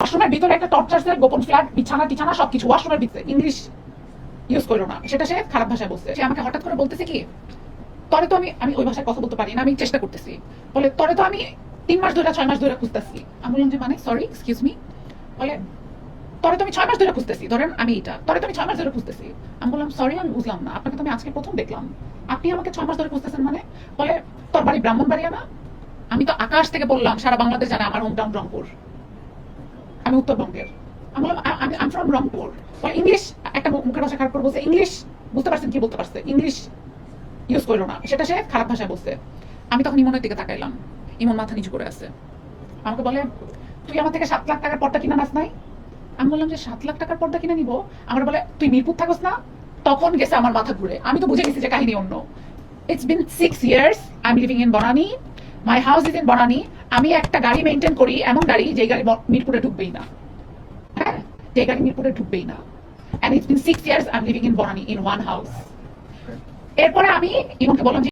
ওয়াশরুমের ভিতরে একটা টর্চার সেল, গোপন ফ্ল্যাট, বিছানা টিছানা সবকিছু ওয়াশরুমের ভিতরে। ইংলিশ ইউজ করো না, সেটা সে খারাপ ভাষায় বলছে। সে আমাকে হঠাৎ করে বলতেছে কি, তরে তো আমি ওই ভাষায় কথা বলতে পারি না, আমি চেষ্টা করতেছি। বলে তরে তো আমি 3 মাস ধরে 6 মাস ধরে খুঁজতেছি। আমি বললাম যে মানে সরি এক্সকিউজ মি। বলে তরে তো আমি 6 মাস ধরে খুঁজতেছি, ধরেন আমি এটা তরে তো আমি 6 মাস ধরে খুঁজতেছি। আমি বললাম সরি আমি বুঝলাম না, আপনাকে তো আমি আজকে প্রথম দেখলাম, আপনি আমাকে 6 মাস ধরে খুঁজতেছেন মানে? বলে তোর বাড়ি ব্রাহ্মণবাড়িয়া না? আমি তো আকাশ থেকে বললাম সারা বাংলাদেশ জানে আমার হোম টাউন রংপুর, আমি উত্তরবঙ্গের। আমি বললাম আমি ফ্রম রংপুর। বলে ইংলিশ, একটা মুখের ভাষা খারাপ করে বলছে, ইংলিশ বুঝতে পারছেন কি বলতে পারছে, ইংলিশ ইউজ করো না, সেটা সে খারাপ ভাষায় বলছে। আমি তখন ইমনের দিকে তাকাইলাম, ইমন মাথা নিচু করে আছে। আমাকে বলে তুই আমার থেকে 7 লাখ টাকার পর্দা কিনা নাস নাই? আমি বললাম যে 7 লাখ টাকার পর্দা কিনে নিবো? আমার বলে তুই মিরপুর থাকস না? তখন গেছে আমার মাথা ঘুরে, আমি তো বুঝে গেছি যে কাহিনী অন্য। It's been 6 years I am living in Banani, my house is in Banani. আমি একটা গাড়ি মেনটেন করি, এমন গাড়ি যে গাড়ি মিরপুরে ঢুকবেই না, হ্যাঁ, যে গাড়ি মিরপুরে ঢুকবেই না। and it's been 6 years I'm living in Bonani in one house. এরপরে আমি ইমনকে বললাম